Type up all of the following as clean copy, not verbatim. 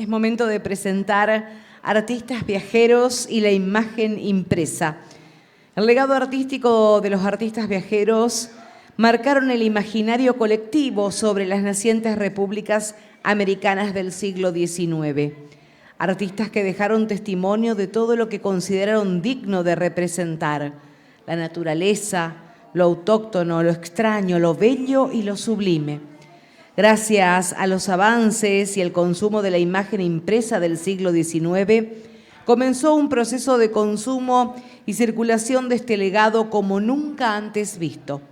Es momento de presentar artistas viajeros y la imagen impresa. El legado artístico de los artistas viajeros marcaron el imaginario colectivo sobre las nacientes repúblicas americanas del siglo XIX. Artistas que dejaron testimonio de todo lo que consideraron digno de representar: la naturaleza, lo autóctono, lo extraño, lo bello y lo sublime. Gracias a los avances y el consumo de la imagen impresa del siglo XIX, comenzó un proceso de consumo y circulación de este legado como nunca antes visto.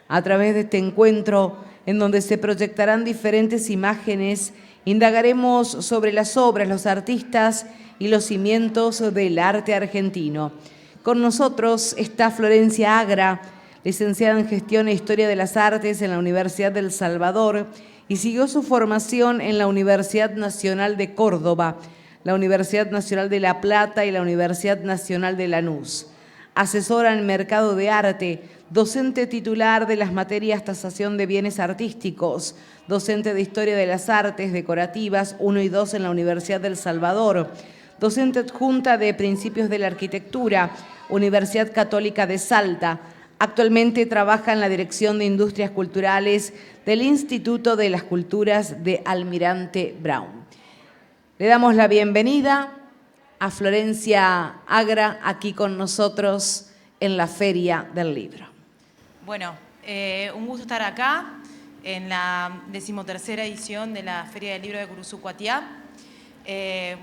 A través de este encuentro, en donde se proyectarán diferentes imágenes, indagaremos sobre las obras, los artistas y los cimientos del arte argentino. Con nosotros está Florencia Agra, licenciada en Gestión e Historia de las Artes en la Universidad del Salvador y siguió su formación en la Universidad Nacional de Córdoba, la Universidad Nacional de La Plata y la Universidad Nacional de Lanús. Asesora en Mercado de Arte, docente titular de las materias Tasación de Bienes Artísticos, docente de Historia de las Artes Decorativas 1 y 2 en la Universidad del Salvador, docente adjunta de Principios de la Arquitectura, Universidad Católica de Salta. Actualmente trabaja en la Dirección de Industrias Culturales del Instituto de las Culturas de Almirante Brown. Le damos la bienvenida a Florencia Agra aquí con nosotros en la Feria del Libro. Bueno, un gusto estar acá en la 13ª edición de la Feria del Libro de Curuzu-Cuatiá.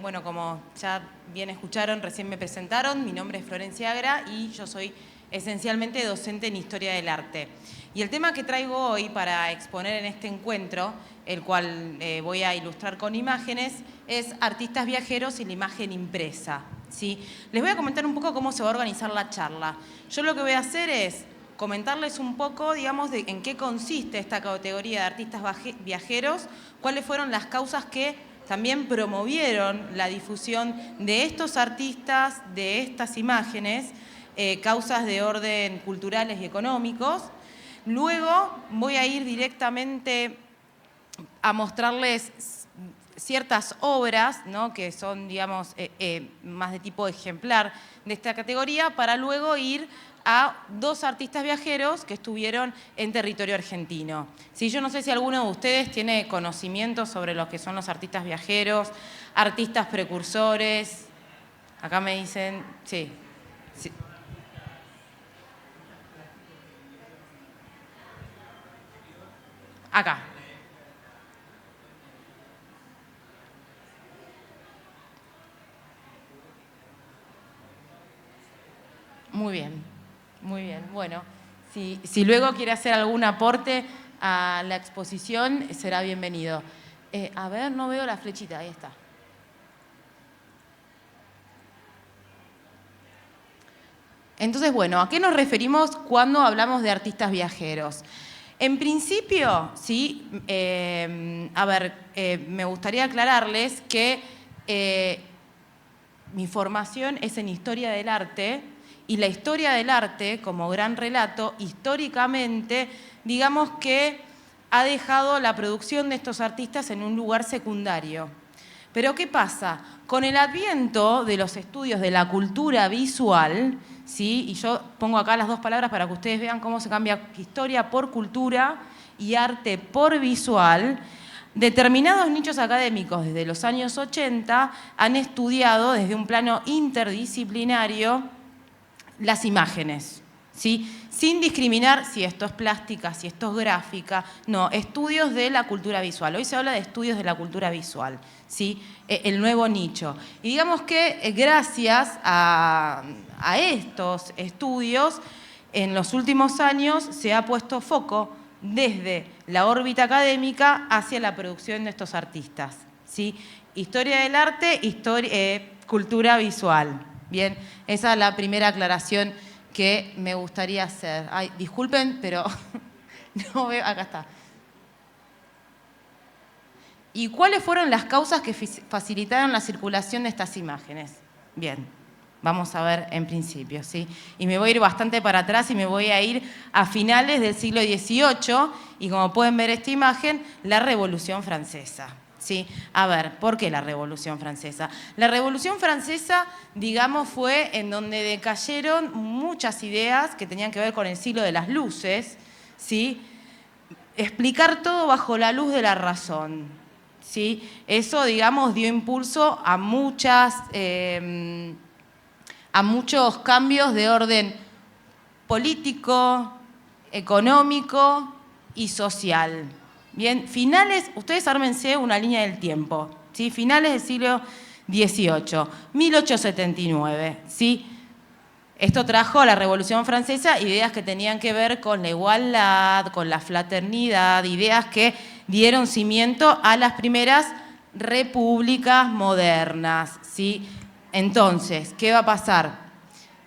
Bueno, como ya bien escucharon, recién me presentaron, mi nombre es Florencia Agra y yo soy esencialmente docente en Historia del Arte. Y el tema que traigo hoy para exponer en este encuentro, el cual voy a ilustrar con imágenes, es artistas viajeros y la imagen impresa, ¿sí? Les voy a comentar un poco cómo se va a organizar la charla. Yo lo que voy a hacer es comentarles un poco, digamos, de en qué consiste esta categoría de artistas viajeros, cuáles fueron las causas que también promovieron la difusión de estos artistas, de estas imágenes, causas de orden culturales y económicos. Luego voy a ir directamente a mostrarles ciertas obras, ¿no?, que son, digamos, más de tipo ejemplar de esta categoría, para luego ir a dos artistas viajeros que estuvieron en territorio argentino. Sí, yo no sé si alguno de ustedes tiene conocimiento sobre lo que son los artistas viajeros, artistas precursores. Acá me dicen, sí. Sí. Acá. Muy bien, muy bien. Bueno, si luego quiere hacer algún aporte a la exposición, será bienvenido. A ver, no veo la flechita, ahí está. Entonces, bueno, ¿a qué nos referimos cuando hablamos de artistas viajeros? En principio, sí, me gustaría aclararles que mi formación es en Historia del Arte y la historia del arte, como gran relato, históricamente, digamos que ha dejado la producción de estos artistas en un lugar secundario. Pero ¿qué pasa? Con el adviento de los estudios de la cultura visual, ¿sí?, y yo pongo acá las dos palabras para que ustedes vean cómo se cambia historia por cultura y arte por visual, determinados nichos académicos desde los años 80 han estudiado desde un plano interdisciplinario las imágenes, ¿sí?, sin discriminar si esto es plástica, si esto es gráfica, no, estudios de la cultura visual. Hoy se habla de estudios de la cultura visual, ¿sí?, el nuevo nicho. Y digamos que gracias a estos estudios, en los últimos años se ha puesto foco desde la órbita académica hacia la producción de estos artistas, ¿sí? Historia del arte, cultura visual. Bien, esa es la primera aclaración que me gustaría hacer. Ay, disculpen, pero no veo, acá está. ¿Y cuáles fueron las causas que facilitaron la circulación de estas imágenes? Bien, vamos a ver en principio, ¿sí? Y me voy a ir bastante para atrás y me voy a ir a finales del siglo XVIII y como pueden ver esta imagen, la Revolución Francesa. Sí, a ver, ¿por qué la Revolución Francesa? La Revolución Francesa, digamos, fue en donde decayeron muchas ideas que tenían que ver con el siglo de las luces, ¿sí? Explicar todo bajo la luz de la razón, ¿sí? Eso, digamos, dio impulso a muchos cambios de orden político, económico y social. Bien, ustedes ármense una línea del tiempo, ¿sí? Finales del siglo XVIII, 1879, ¿sí? Esto trajo a la Revolución Francesa ideas que tenían que ver con la igualdad, con la fraternidad, ideas que dieron cimiento a las primeras repúblicas modernas, ¿sí? Entonces, ¿qué va a pasar?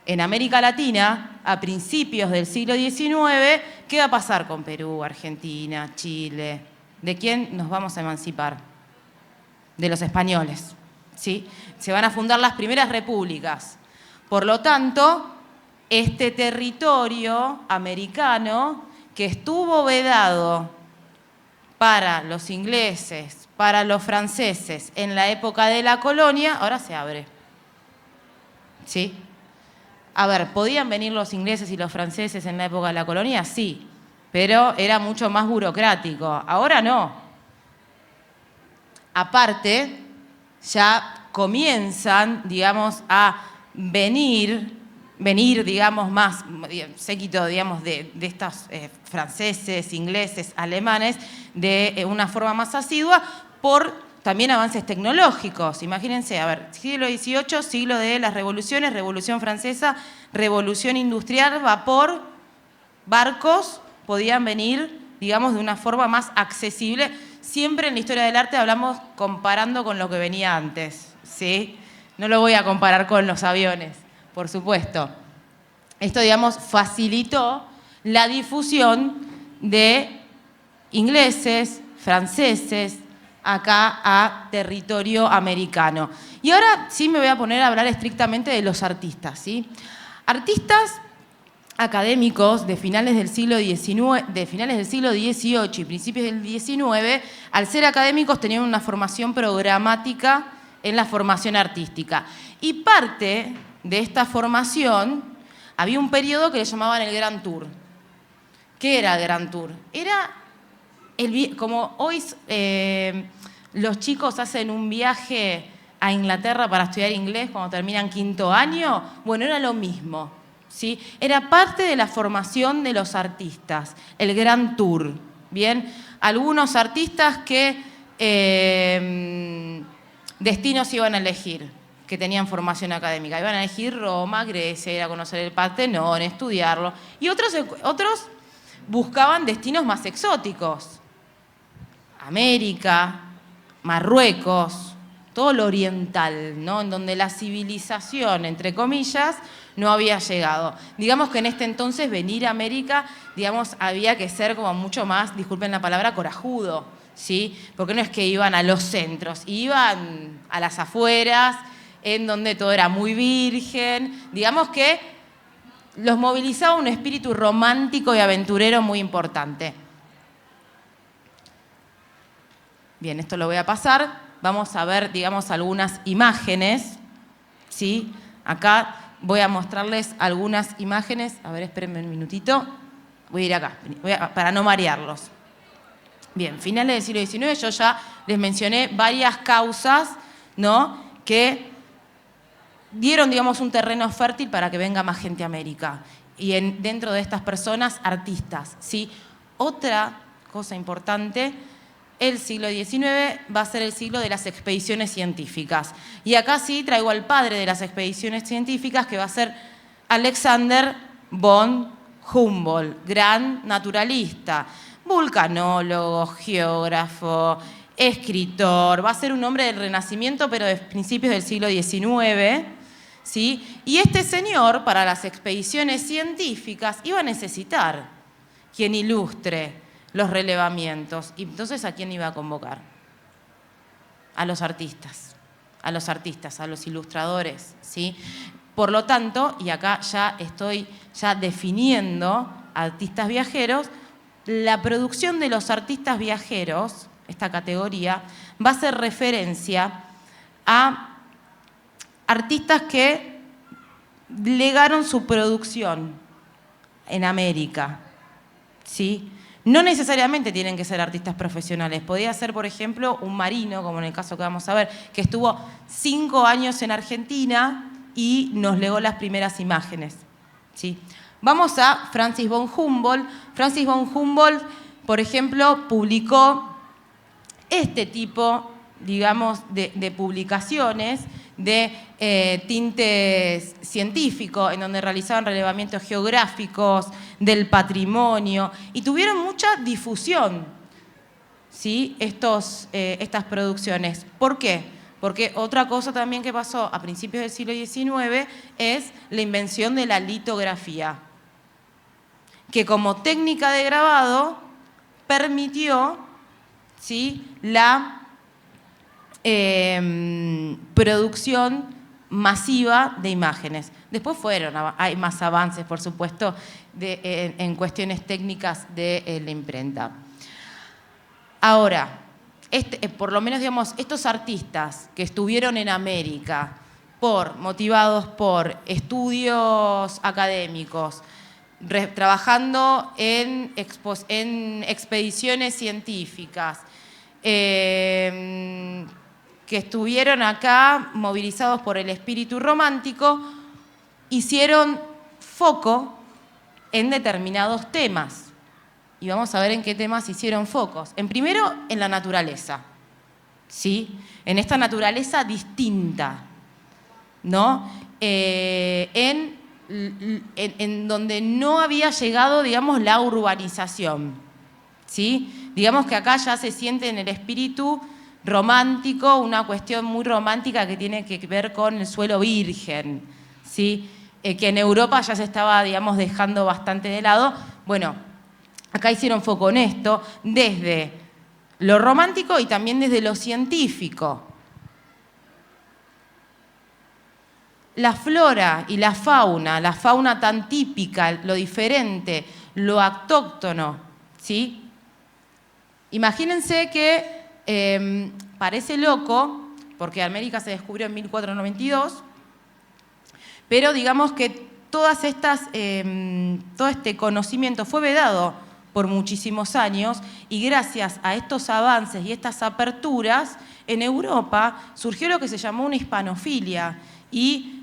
En América Latina, a principios del siglo XIX, ¿qué va a pasar con Perú, Argentina, Chile? ¿De quién nos vamos a emancipar? De los españoles, ¿sí? Se van a fundar las primeras repúblicas. Por lo tanto, este territorio americano que estuvo vedado para los ingleses, para los franceses en la época de la colonia, ahora se abre, ¿sí? A ver, ¿podían venir los ingleses y los franceses en la época de la colonia? Sí, pero era mucho más burocrático. Ahora no. Aparte, ya comienzan, digamos, a venir, digamos, más séquito, digamos, de estos franceses, ingleses, alemanes, de una forma más asidua por también avances tecnológicos. Imagínense, a ver, siglo XVIII, siglo de las revoluciones, Revolución Francesa, Revolución Industrial, vapor, barcos, podían venir, digamos, de una forma más accesible. Siempre en la historia del arte hablamos comparando con lo que venía antes, ¿sí? No lo voy a comparar con los aviones, por supuesto. Esto, digamos, facilitó la difusión de ingleses, franceses, acá a territorio americano. Y ahora sí me voy a poner a hablar estrictamente de los artistas, ¿sí? Artistas académicos de finales del siglo XVIII y principios del XIX, al ser académicos tenían una formación programática en la formación artística. Y parte de esta formación, había un periodo que le llamaban el Grand Tour. ¿Qué era el Grand Tour? Era como hoy los chicos hacen un viaje a Inglaterra para estudiar inglés cuando terminan quinto año, bueno, era lo mismo, ¿sí? Era parte de la formación de los artistas, el Grand Tour, ¿bien? Algunos artistas que destinos iban a elegir, que tenían formación académica. Iban a elegir Roma, Grecia, ir a conocer el Partenón, estudiarlo. Y otros buscaban destinos más exóticos. América, Marruecos, todo lo oriental, ¿no? En donde la civilización, entre comillas, no había llegado. Digamos que en este entonces venir a América, digamos, había que ser como mucho más, disculpen la palabra, corajudo, ¿sí? Porque no es que iban a los centros, iban a las afueras, en donde todo era muy virgen. Digamos que los movilizaba un espíritu romántico y aventurero muy importante. Bien, esto lo voy a pasar. Vamos a ver, digamos, algunas imágenes, ¿sí? Acá voy a mostrarles algunas imágenes. A ver, espérenme un minutito. Voy a ir acá, para no marearlos. Bien, finales del siglo XIX, yo ya les mencioné varias causas, ¿no?, que dieron, digamos, un terreno fértil para que venga más gente a América. Y dentro de estas personas, artistas, ¿sí? Otra cosa importante, el siglo XIX va a ser el siglo de las expediciones científicas. Y acá sí traigo al padre de las expediciones científicas, que va a ser Alexander von Humboldt, gran naturalista, vulcanólogo, geógrafo, escritor. Va a ser un hombre del Renacimiento, pero de principios del siglo XIX, ¿sí? Y este señor, para las expediciones científicas, iba a necesitar quien ilustre los relevamientos. Y entonces, ¿a quién iba a convocar? A los artistas, a los ilustradores, ¿sí? Por lo tanto, y acá ya estoy definiendo artistas viajeros, la producción de los artistas viajeros, esta categoría, va a hacer referencia a artistas que legaron su producción en América, ¿sí? No necesariamente tienen que ser artistas profesionales. Podría ser, por ejemplo, un marino, como en el caso que vamos a ver, que estuvo 5 años en Argentina y nos legó las primeras imágenes, ¿sí? Vamos a Francis von Humboldt. Francis von Humboldt, por ejemplo, publicó este tipo, digamos, de publicaciones de tintes científicos, en donde realizaban relevamientos geográficos del patrimonio y tuvieron mucha difusión, ¿sí? Estas producciones. ¿Por qué? Porque otra cosa también que pasó a principios del siglo XIX es la invención de la litografía, que como técnica de grabado permitió, ¿sí?, la producción masiva de imágenes. Después hay más avances, por supuesto, en cuestiones técnicas de la imprenta. Ahora, por lo menos, digamos, estos artistas que estuvieron en América motivados por estudios académicos, trabajando en expediciones científicas, que estuvieron acá movilizados por el espíritu romántico, hicieron foco en determinados temas. Y vamos a ver en qué temas hicieron focos. Primero, en la naturaleza, ¿sí? En esta naturaleza distinta, ¿no? En donde no había llegado, digamos, la urbanización, ¿sí? Digamos que acá ya se siente en el espíritu romántico una cuestión muy romántica que tiene que ver con el suelo virgen, ¿sí? Que en Europa ya se estaba, digamos, dejando bastante de lado. Bueno, acá hicieron foco en esto desde lo romántico y también desde lo científico. La flora y la fauna tan típica, lo diferente, lo autóctono, ¿sí? Imagínense que parece loco, porque América se descubrió en 1492, pero digamos que todo este conocimiento fue vedado por muchísimos años y gracias a estos avances y estas aperturas, en Europa surgió lo que se llamó una hispanofilia y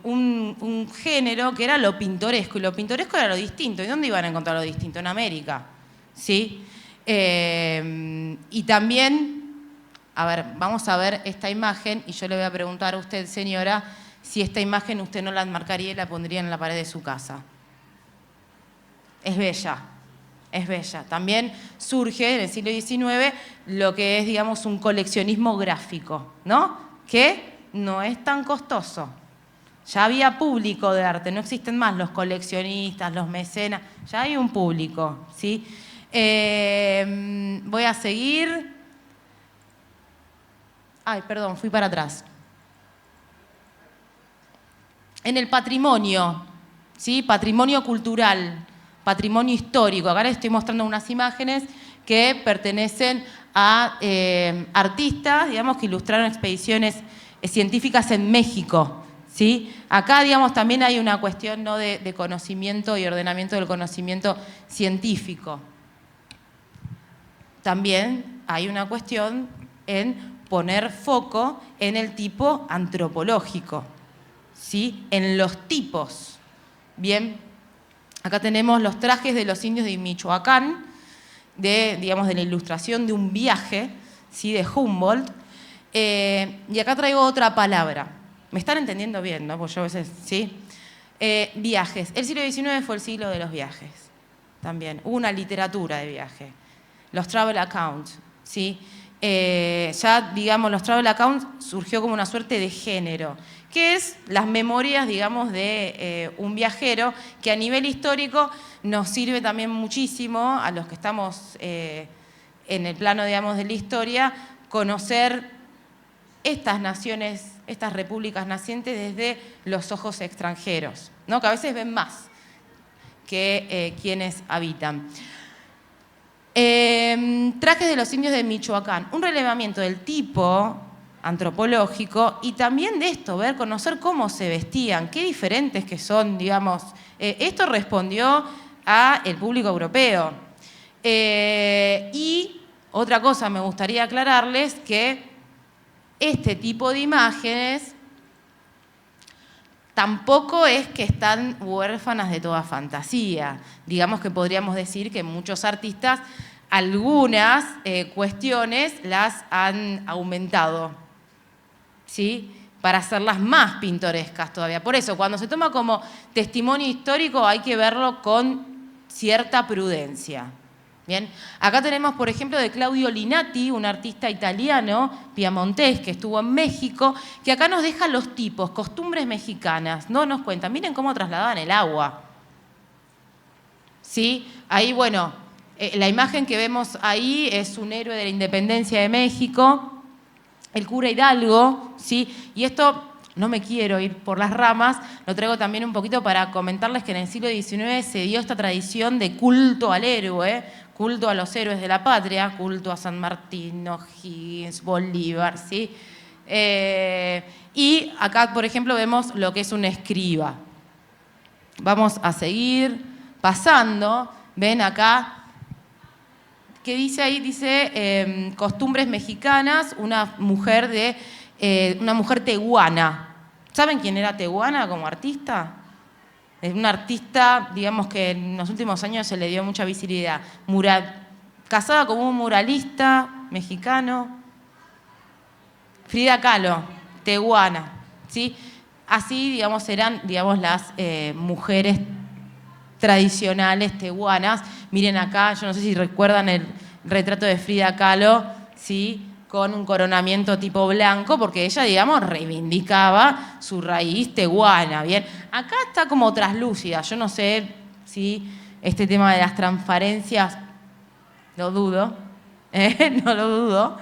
un género que era lo pintoresco, y lo pintoresco era lo distinto. ¿Y dónde iban a encontrar lo distinto? En América, ¿sí? Y también, a ver, vamos a ver esta imagen y yo le voy a preguntar a usted, señora, si esta imagen usted no la enmarcaría y la pondría en la pared de su casa. Es bella, es bella. También surge en el siglo XIX lo que es, digamos, un coleccionismo gráfico, ¿no? Que no es tan costoso. Ya había público de arte, no existen más los coleccionistas, los mecenas, ya hay un público, ¿sí? Voy a seguir. Ay, perdón, fui para atrás. En el patrimonio, ¿sí? Patrimonio cultural, patrimonio histórico. Acá les estoy mostrando unas imágenes que pertenecen a artistas, digamos, que ilustraron expediciones científicas en México, ¿sí? Acá, digamos, también hay una cuestión, ¿no?, de conocimiento y ordenamiento del conocimiento científico. También hay una cuestión en poner foco en el tipo antropológico, ¿sí? En los tipos. Bien, acá tenemos los trajes de los indios de Michoacán, digamos, de la ilustración de un viaje, ¿sí?, de Humboldt. Y acá traigo otra palabra. ¿Me están entendiendo bien, no? Porque yo a veces, ¿sí? Viajes. El siglo XIX fue el siglo de los viajes. También hubo una literatura de viaje. Los travel accounts, ¿sí? Ya, digamos, los travel accounts surgió como una suerte de género, que es las memorias, digamos, de un viajero, que a nivel histórico nos sirve también muchísimo a los que estamos en el plano, digamos, de la historia, conocer estas naciones, estas repúblicas nacientes desde los ojos extranjeros, ¿no? Que a veces ven más que quienes habitan. Trajes de los indios de Michoacán, un relevamiento del tipo antropológico y también de esto, conocer cómo se vestían, qué diferentes que son, digamos. Esto respondió al público europeo. Y otra cosa me gustaría aclararles que este tipo de imágenes tampoco es que están huérfanas de toda fantasía. Digamos que podríamos decir que muchos artistas algunas cuestiones las han aumentado, ¿sí? Para hacerlas más pintorescas todavía. Por eso, cuando se toma como testimonio histórico hay que verlo con cierta prudencia. Bien, acá tenemos, por ejemplo, de Claudio Linati, un artista italiano, piamontés, que estuvo en México, que acá nos deja los tipos, costumbres mexicanas, no nos cuentan. Miren cómo trasladaban el agua. ¿Sí? Ahí, bueno, la imagen que vemos ahí es un héroe de la independencia de México, el cura Hidalgo, ¿sí? Y esto, no me quiero ir por las ramas, lo traigo también un poquito para comentarles que en el siglo XIX se dio esta tradición de culto al héroe, culto a los héroes de la patria, culto a San Martín, O'Higgins, Bolívar, ¿sí? Y acá, por ejemplo, vemos lo que es un escriba. Vamos a seguir pasando. Ven acá, ¿qué dice ahí? Dice costumbres mexicanas, una mujer tehuana. ¿Saben quién era Tehuana como artista? Es una artista, digamos que en los últimos años se le dio mucha visibilidad. Casada con un muralista mexicano. Frida Kahlo, tehuana, ¿sí? Así, digamos, eran, digamos, las mujeres tradicionales tehuanas. Miren acá, yo no sé si recuerdan el retrato de Frida Kahlo, ¿sí? Con un coronamiento tipo blanco, porque ella, digamos, reivindicaba su raíz tehuana, ¿bien? Acá está como traslúcida, yo no sé si este tema de las transparencias, lo dudo, no lo dudo.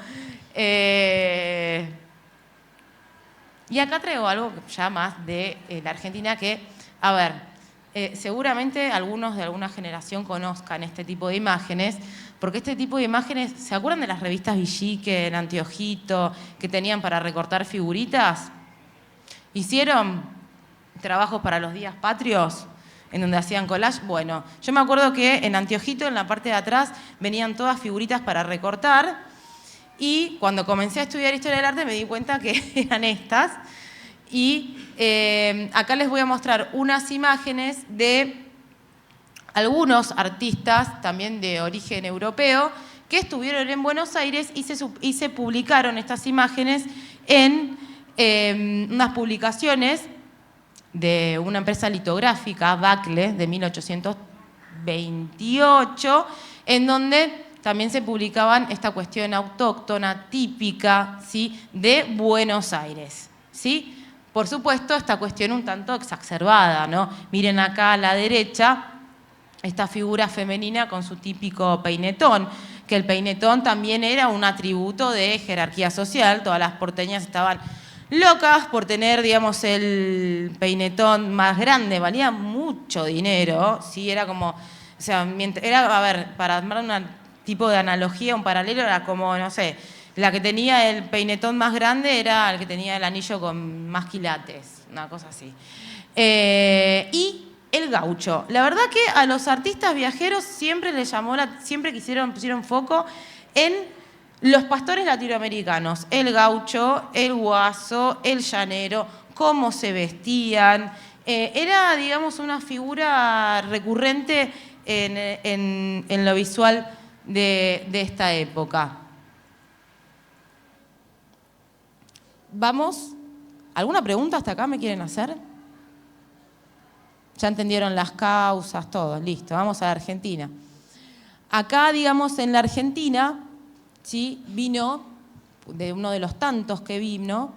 Y acá traigo algo ya más de la Argentina que, a ver, seguramente algunos de alguna generación conozcan este tipo de imágenes, porque este tipo de imágenes, ¿se acuerdan de las revistas Villique, El Anteojito, que tenían para recortar figuritas? ¿Hicieron trabajos para los días patrios, en donde hacían collage? Bueno, yo me acuerdo que en Anteojito, en la parte de atrás, venían todas figuritas para recortar, y cuando comencé a estudiar Historia del Arte me di cuenta que eran estas, y acá les voy a mostrar unas imágenes de algunos artistas, también de origen europeo, que estuvieron en Buenos Aires y se publicaron estas imágenes en unas publicaciones de una empresa litográfica, Bacle, de 1828, en donde también se publicaban esta cuestión autóctona, típica, ¿sí? De Buenos Aires, ¿sí? Por supuesto, esta cuestión un tanto exacerbada, ¿no? Miren acá a la derecha, esta figura femenina con su típico peinetón, que el peinetón también era un atributo de jerarquía social. Todas las porteñas estaban locas por tener, digamos, el peinetón más grande, valía mucho dinero, ¿sí? Era como, o sea, era, a ver, para armar un tipo de analogía, un paralelo, era como, no sé, la que tenía el peinetón más grande era el que tenía el anillo con más quilates, una cosa así. Y el gaucho. La verdad que a los artistas viajeros siempre les llamó, siempre pusieron foco en los pastores latinoamericanos. El gaucho, el guaso, el llanero, cómo se vestían. Era, digamos, una figura recurrente en lo visual de esta época. Vamos. ¿Alguna pregunta hasta acá me quieren hacer? Ya entendieron las causas, todo, listo. Vamos a la Argentina. Acá, digamos, en la Argentina, ¿sí? Vino, de uno de los tantos que vino,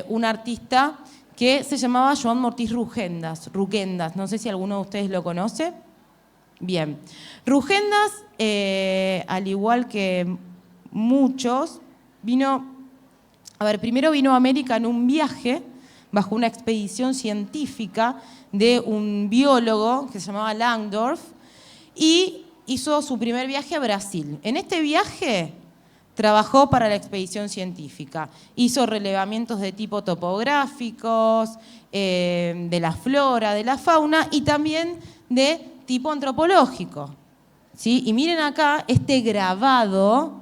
un artista que se llamaba Joan Mortís Rugendas. No sé si alguno de ustedes lo conoce. Bien. Rugendas, al igual que muchos, primero vino a América en un viaje bajo una expedición científica de un biólogo que se llamaba Langdorf, y hizo su primer viaje a Brasil. En este viaje trabajó para la expedición científica. Hizo relevamientos de tipo topográficos, de la flora, de la fauna y también de tipo antropológico. ¿Sí? Y miren acá este grabado,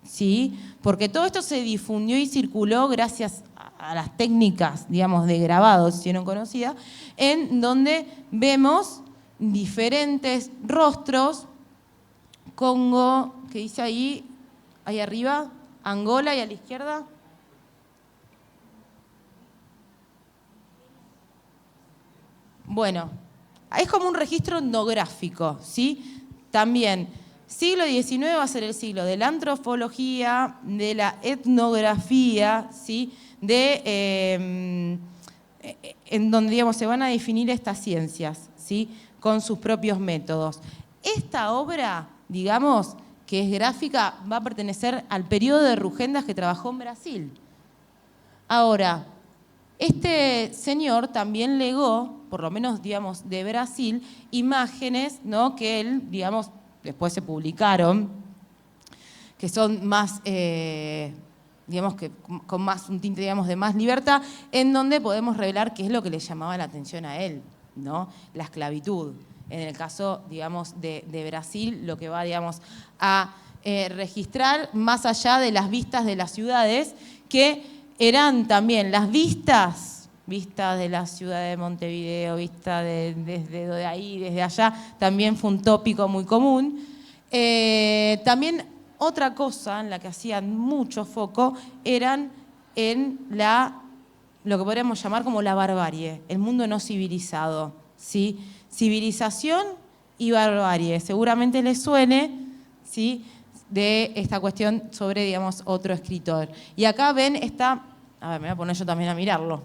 ¿sí? Porque todo esto se difundió y circuló gracias a las técnicas, digamos, de grabado, si no conocida, en donde vemos diferentes rostros. Congo, que dice ahí arriba, Angola, y a la izquierda. Bueno, es como un registro etnográfico, ¿sí? También, siglo XIX va a ser el siglo de la antropología, de la etnografía, ¿sí? En donde, digamos, se van a definir estas ciencias, ¿sí? Con sus propios métodos. Esta obra, digamos, que es gráfica, va a pertenecer al periodo de Rugendas que trabajó en Brasil. Ahora, este señor también legó, por lo menos, digamos, de Brasil, imágenes, ¿no? Que él, digamos, después se publicaron, que son más, digamos, que con más un tinte, digamos, de más libertad, en donde podemos revelar qué es lo que le llamaba la atención a él, ¿no? La esclavitud. En el caso, digamos, de Brasil, lo que va, digamos, a registrar más allá de las vistas de las ciudades, que eran también las vistas de la ciudad de Montevideo, vistas desde ahí, desde allá, también fue un tópico muy común. También otra cosa en la que hacían mucho foco eran en lo que podríamos llamar como la barbarie, el mundo no civilizado, ¿sí? Civilización y barbarie. Seguramente les suene, ¿sí? De esta cuestión sobre, digamos, otro escritor. Y acá ven esta... A ver, me voy a poner yo también a mirarlo.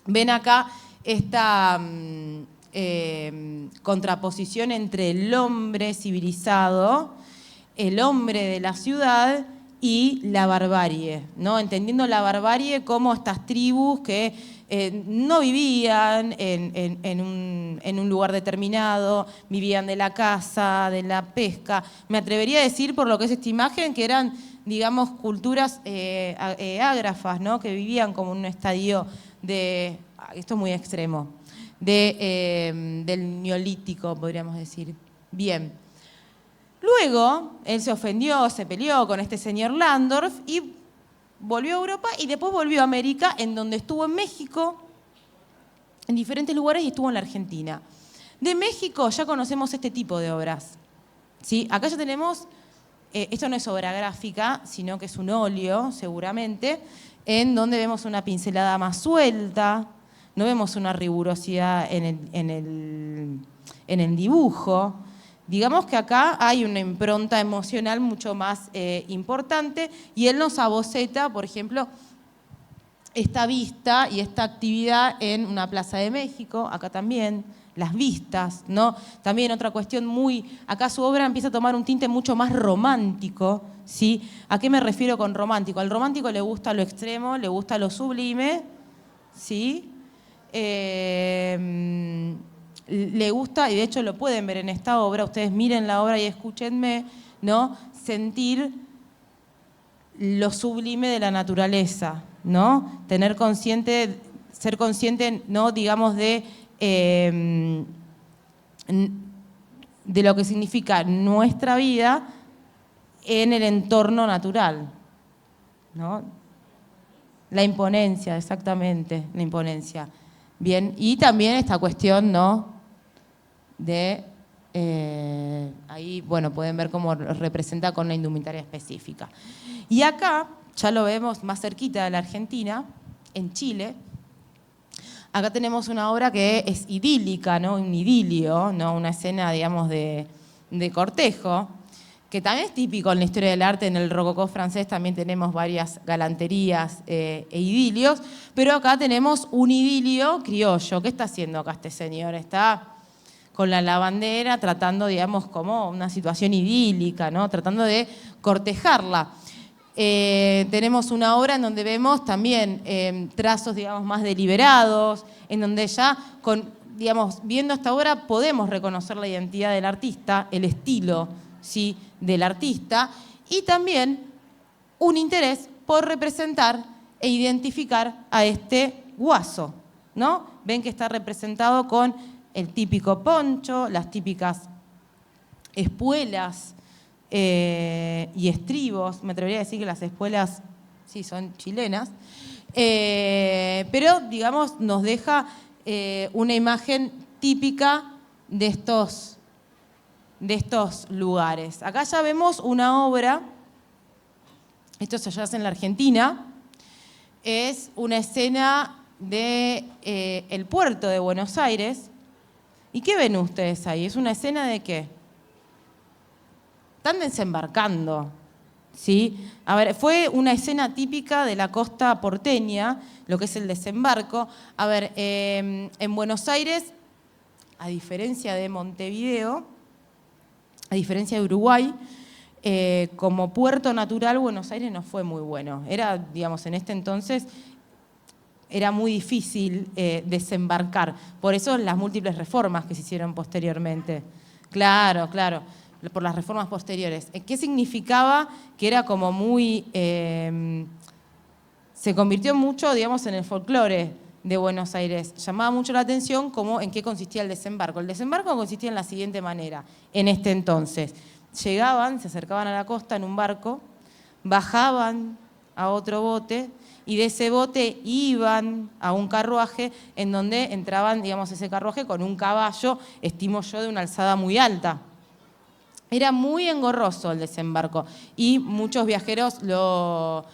Ven acá esta contraposición entre el hombre civilizado, el hombre de la ciudad y la barbarie, ¿no? Entendiendo la barbarie como estas tribus que no vivían en un lugar determinado, vivían de la caza, de la pesca. Me atrevería a decir, por lo que es esta imagen, que eran, digamos, culturas ágrafas, ¿no? Que vivían como en un estadio de, esto es muy extremo, del neolítico, podríamos decir. Bien. Luego, él se ofendió, se peleó con este señor Landorf y volvió a Europa y después volvió a América, en donde estuvo en México, en diferentes lugares, y estuvo en la Argentina. De México ya conocemos este tipo de obras, ¿sí? Acá ya tenemos, esto no es obra gráfica, sino que es un óleo, seguramente, en donde vemos una pincelada más suelta, no vemos una rigurosidad en el dibujo. Digamos que acá hay una impronta emocional mucho más importante, y él nos aboceta, por ejemplo, esta vista y esta actividad en una plaza de México, acá también, las vistas, ¿no? También otra cuestión acá su obra empieza a tomar un tinte mucho más romántico, ¿sí? ¿A qué me refiero con romántico? Al romántico le gusta lo extremo, le gusta lo sublime, ¿sí? Le gusta, y de hecho lo pueden ver en esta obra, ustedes miren la obra y escúchenme, ¿no? Sentir lo sublime de la naturaleza, ¿no? Ser consciente, ¿no? Digamos, de lo que significa nuestra vida en el entorno natural, ¿no? La imponencia, exactamente, la imponencia. Bien, y también esta cuestión, ¿no? Ahí, bueno, pueden ver cómo representa con una indumentaria específica. Y acá, ya lo vemos más cerquita de la Argentina, en Chile. Acá tenemos una obra que es idílica, ¿no? Un idilio, ¿no? Una escena, digamos, de cortejo, que también es típico en la historia del arte. En el rococó francés también tenemos varias galanterías e idilios, pero acá tenemos un idilio criollo. ¿Qué está haciendo acá este señor? Está con la lavandera tratando, digamos, como una situación idílica, ¿no? Tratando de cortejarla. Tenemos una obra en donde vemos también trazos, digamos, más deliberados, en donde ya con digamos, viendo esta obra podemos reconocer la identidad del artista, el estilo, ¿sí?, del artista, y también un interés por representar e identificar a este guaso, ¿no? Ven que está representado con el típico poncho, las típicas espuelas y estribos. Me atrevería a decir que las espuelas sí son chilenas, pero digamos nos deja una imagen típica de estos lugares. Acá ya vemos una obra, esto se hace en la Argentina, es una escena del puerto de Buenos Aires. ¿Y qué ven ustedes ahí? ¿Es una escena de qué? Están desembarcando, ¿sí? A ver, fue una escena típica de la costa porteña, lo que es el desembarco. A ver, en Buenos Aires, a diferencia de Montevideo, a diferencia de Uruguay, como puerto natural, Buenos Aires no fue muy bueno. Era, digamos, en este entonces, era muy difícil desembarcar. Por eso las múltiples reformas que se hicieron posteriormente. Claro, claro, por las reformas posteriores. ¿Qué significaba? Que era como muy... se convirtió mucho, digamos, en el folclore de Buenos Aires. Llamaba mucho la atención cómo, en qué consistía el desembarco. El desembarco consistía en la siguiente manera, en este entonces. Llegaban, se acercaban a la costa en un barco, bajaban a otro bote y de ese bote iban a un carruaje en donde entraban, digamos, ese carruaje con un caballo, estimo yo, de una alzada muy alta. Era muy engorroso el desembarco y muchos viajeros lo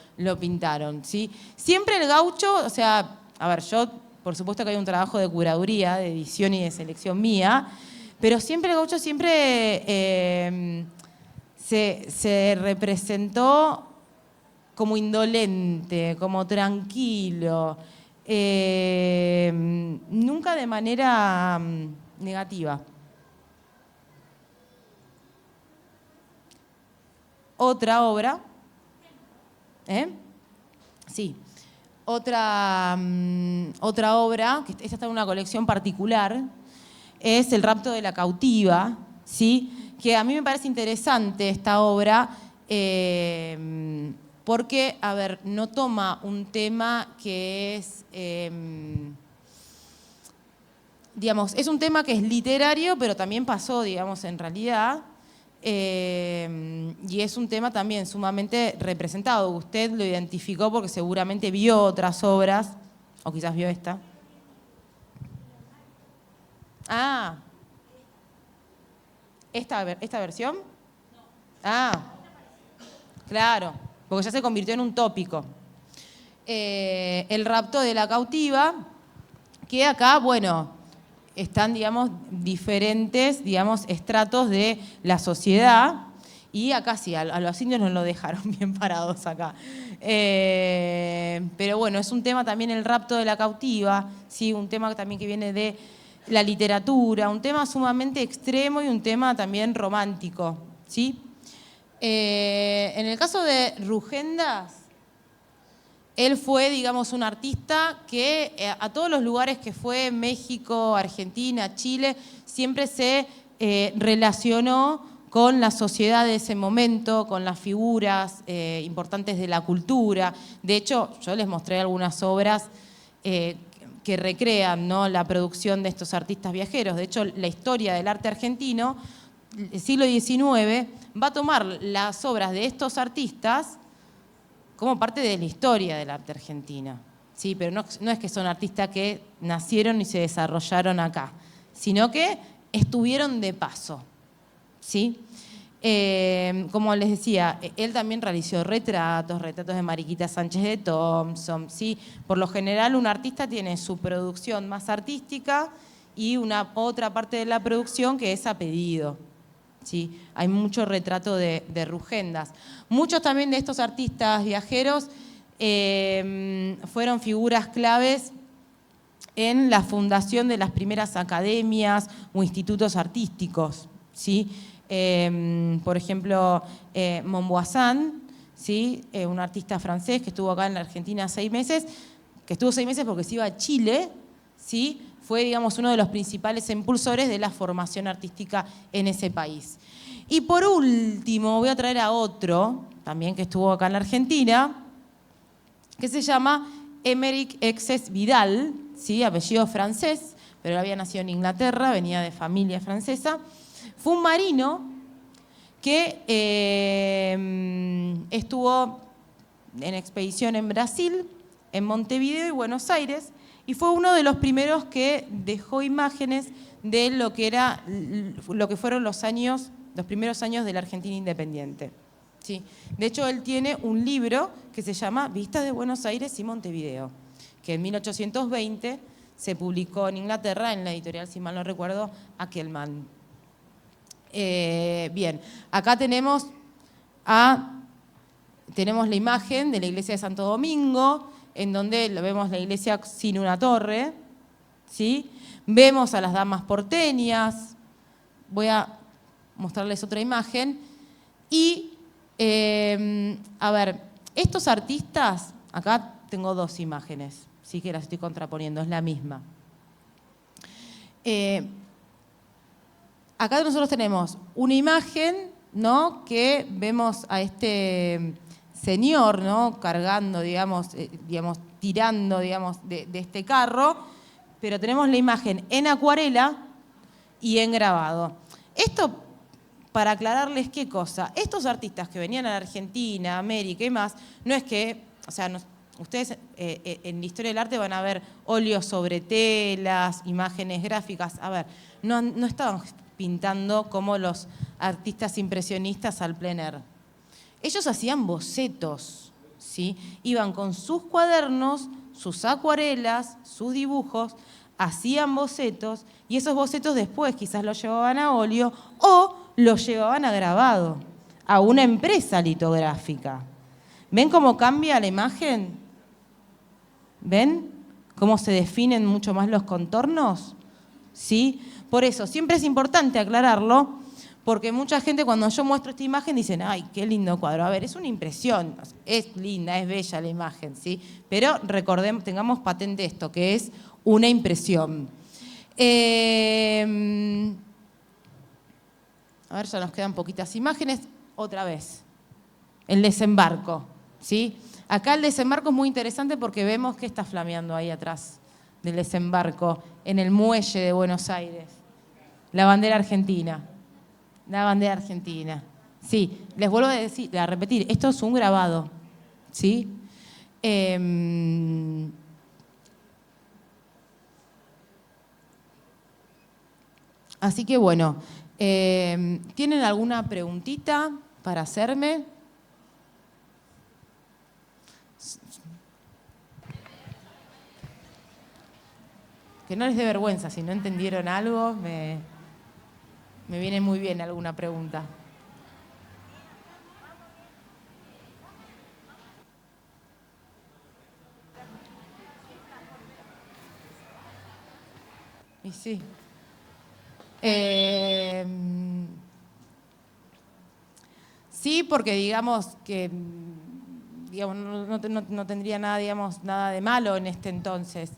pintaron, ¿sí? Siempre el gaucho, o sea, a ver, yo, por supuesto que hay un trabajo de curaduría, de edición y de selección mía, pero siempre el gaucho se representó como indolente, como tranquilo, nunca de manera negativa. Otra obra, sí, otra obra, que esta está en una colección particular, es El rapto de la cautiva, ¿sí? Que a mí me parece interesante esta obra porque, a ver, no toma un tema que es, digamos, es un tema que es literario, pero también pasó, digamos, en realidad, y es un tema también sumamente representado. Usted lo identificó porque seguramente vio otras obras, o quizás vio esta. Ah, ¿esta versión? Ah, claro, porque ya se convirtió en un tópico. El rapto de la cautiva, que acá, bueno, están, digamos, diferentes, digamos, estratos de la sociedad, y acá sí, a los indios nos lo dejaron bien parados acá. Pero bueno, es un tema también el rapto de la cautiva, ¿sí? Un tema también que viene de la literatura, un tema sumamente extremo y un tema también romántico, ¿sí? En el caso de Rugendas, él fue, digamos, un artista que a todos los lugares que fue, México, Argentina, Chile, siempre se relacionó con la sociedad de ese momento, con las figuras importantes de la cultura. De hecho, yo les mostré algunas obras que recrean, ¿no?, la producción de estos artistas viajeros. De hecho, la historia del arte argentino, el siglo XIX, va a tomar las obras de estos artistas como parte de la historia del arte argentino. Sí, pero no es que son artistas que nacieron y se desarrollaron acá, sino que estuvieron de paso, ¿sí? Como les decía, él también realizó retratos de Mariquita Sánchez de Thompson, ¿sí? Por lo general, un artista tiene su producción más artística y una otra parte de la producción que es a pedido. ¿Sí? Hay mucho retrato de Rugendas. Muchos también de estos artistas viajeros fueron figuras claves en la fundación de las primeras academias o institutos artísticos, ¿sí? Por ejemplo, Montboisin, ¿sí? Un artista francés que estuvo acá en la Argentina 6 meses, que estuvo 6 meses porque se iba a Chile, ¿sí? fue, digamos, uno de los principales impulsores de la formación artística en ese país. Y por último, voy a traer a otro, también que estuvo acá en la Argentina, que se llama Émeric Exes Vidal, ¿sí? Apellido francés, pero él había nacido en Inglaterra, venía de familia francesa. Fue un marino que estuvo en expedición en Brasil, en Montevideo y Buenos Aires, y fue uno de los primeros que dejó imágenes de lo que fueron los primeros años de la Argentina independiente. Sí. De hecho, él tiene un libro que se llama Vistas de Buenos Aires y Montevideo, que en 1820 se publicó en Inglaterra en la editorial, si mal no recuerdo, Ackerman. Bien, acá tenemos la imagen de la iglesia de Santo Domingo, en donde vemos la iglesia sin una torre, ¿sí? Vemos a las damas porteñas. Voy a mostrarles otra imagen. Y, a ver, estos artistas, acá tengo dos imágenes, sí que las estoy contraponiendo, es la misma. Acá nosotros tenemos una imagen, ¿no?, que vemos a este señor, ¿no?, cargando, digamos, tirando, digamos, de este carro, pero tenemos la imagen en acuarela y en grabado. Esto, para aclararles qué cosa, estos artistas que venían a la Argentina, América y más, no es que, o sea, ustedes en la historia del arte van a ver óleos sobre telas, imágenes gráficas, a ver, no estaban pintando como los artistas impresionistas al plein air. Ellos hacían bocetos, ¿sí? Iban con sus cuadernos, sus acuarelas, sus dibujos, hacían bocetos y esos bocetos después quizás los llevaban a óleo o los llevaban a grabado, a una empresa litográfica. ¿Ven cómo cambia la imagen? ¿Ven cómo se definen mucho más los contornos? ¿Sí? Por eso, siempre es importante aclararlo, porque mucha gente cuando yo muestro esta imagen dicen, ¡ay, qué lindo cuadro! A ver, es una impresión, es linda, es bella la imagen, ¿sí? Pero recordemos, tengamos patente esto, que es una impresión. A ver, ya nos quedan poquitas imágenes. Otra vez, el desembarco, ¿sí? Acá el desembarco es muy interesante porque vemos que está flameando ahí atrás del desembarco, en el muelle de Buenos Aires. La bandera argentina. La bandera argentina. Sí, les vuelvo a repetir, esto es un grabado, ¿sí? Así que bueno, ¿tienen alguna preguntita para hacerme? Que no les dé vergüenza, si no entendieron algo, me viene muy bien alguna pregunta. Y sí. Sí, porque digamos que no tendría nada, digamos, nada de malo en este entonces.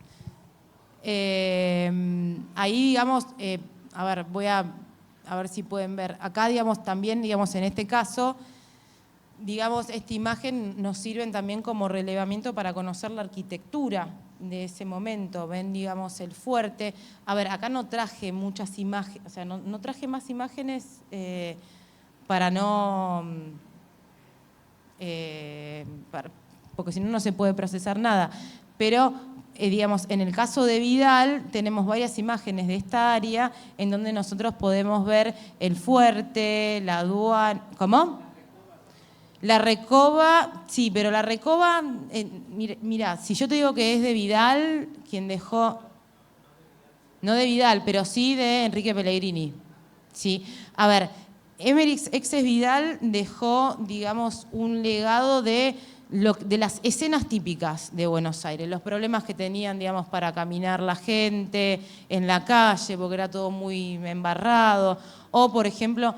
Ahí, digamos, a ver, voy a ver si pueden ver. Acá, digamos, también, digamos, en este caso, digamos, esta imagen nos sirve también como relevamiento para conocer la arquitectura de ese momento. Ven, digamos, el fuerte. A ver, acá no traje muchas imágenes, o sea, no traje más imágenes para no... porque si no, no se puede procesar nada. Pero, digamos, en el caso de Vidal tenemos varias imágenes de esta área en donde nosotros podemos ver el fuerte, la aduana... ¿Cómo? La Recoba, sí, pero la Recoba, mira, si yo te digo que es de Vidal, quien dejó... No de Vidal, pero sí de Enrique Pellegrini. ¿Sí? A ver, Émeric Exes Vidal dejó, digamos, un legado de las escenas típicas de Buenos Aires, los problemas que tenían, digamos, para caminar la gente en la calle, porque era todo muy embarrado, o, por ejemplo,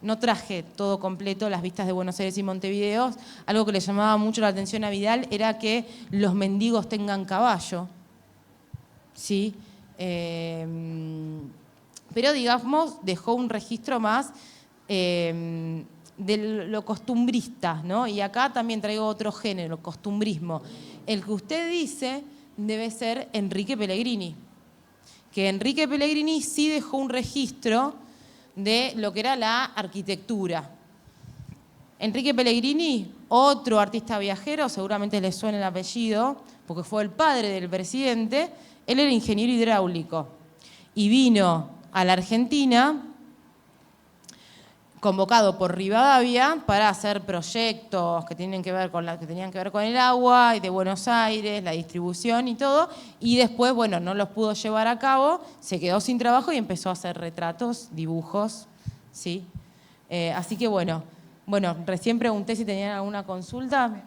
no traje todo completo las vistas de Buenos Aires y Montevideo, algo que le llamaba mucho la atención a Vidal era que los mendigos tengan caballo. ¿sí? Pero, digamos, dejó un registro más de lo costumbrista, ¿no? Y acá también traigo otro género, costumbrismo. El que usted dice debe ser Enrique Pellegrini, que Enrique Pellegrini sí dejó un registro de lo que era la arquitectura. Enrique Pellegrini, otro artista viajero, seguramente les suena el apellido, porque fue el padre del presidente. Él era ingeniero hidráulico y vino a la Argentina convocado por Rivadavia para hacer proyectos que tenían que ver con el agua y de Buenos Aires, la distribución y todo, y después, bueno, no los pudo llevar a cabo, se quedó sin trabajo y empezó a hacer retratos, dibujos, ¿sí? Así que bueno, recién pregunté si tenían alguna consulta,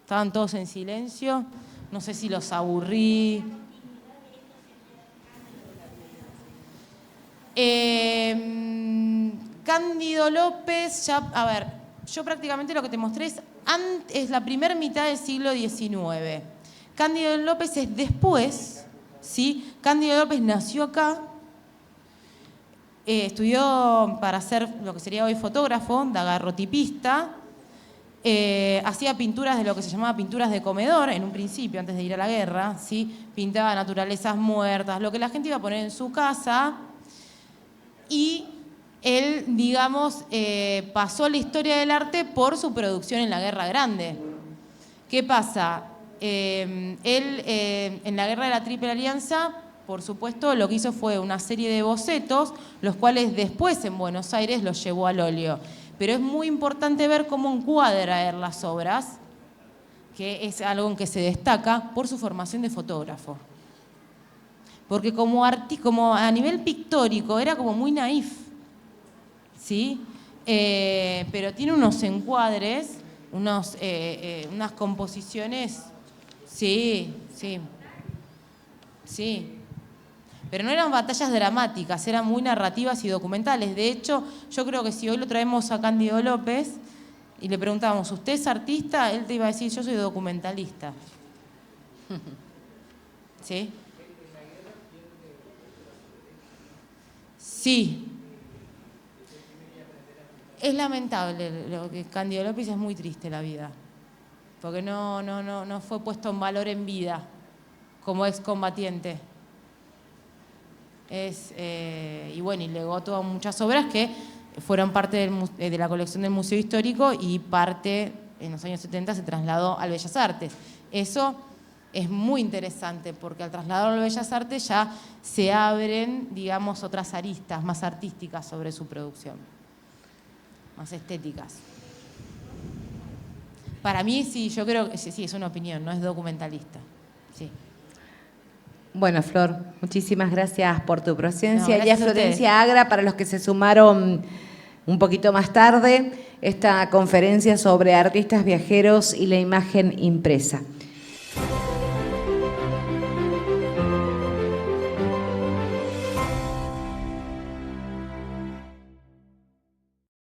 estaban todos en silencio, no sé si los aburrí. Cándido López, ya, a ver, yo prácticamente lo que te mostré es la primera mitad del siglo XIX. Cándido López es después, ¿sí? Cándido López nació acá, estudió para ser lo que sería hoy fotógrafo, daguerrotipista, hacía pinturas de lo que se llamaba pinturas de comedor en un principio, antes de ir a la guerra, ¿sí? Pintaba naturalezas muertas, lo que la gente iba a poner en su casa, y él, digamos, pasó la historia del arte por su producción en la Guerra Grande. ¿Qué pasa? Él, en la Guerra de la Triple Alianza, por supuesto, lo que hizo fue una serie de bocetos, los cuales después en Buenos Aires los llevó al óleo. Pero es muy importante ver cómo encuadra él las obras, que es algo en que se destaca por su formación de fotógrafo. Porque como a nivel pictórico era como muy naif, ¿sí? Pero tiene unos encuadres, unas composiciones, sí. Pero no eran batallas dramáticas, eran muy narrativas y documentales. De hecho, yo creo que si hoy lo traemos a Cándido López y le preguntamos, ¿usted es artista? Él te iba a decir, yo soy documentalista. ¿Sí? Sí. Es lamentable lo que Cándido López, es muy triste la vida, porque no fue puesto en valor en vida como excombatiente. Y bueno, y legó todas muchas obras que fueron parte de la colección del Museo Histórico, y parte en los años 70 se trasladó al Bellas Artes. Eso es muy interesante, porque al trasladarlo al Bellas Artes ya se abren, digamos, otras aristas más artísticas sobre su producción, más estéticas. Para mí sí, yo creo que sí, es una opinión, no es documentalista. Sí. Bueno, Flor, muchísimas gracias por tu presencia. No, y a Florencia Agra, para los que se sumaron un poquito más tarde, esta conferencia sobre artistas viajeros y la imagen impresa.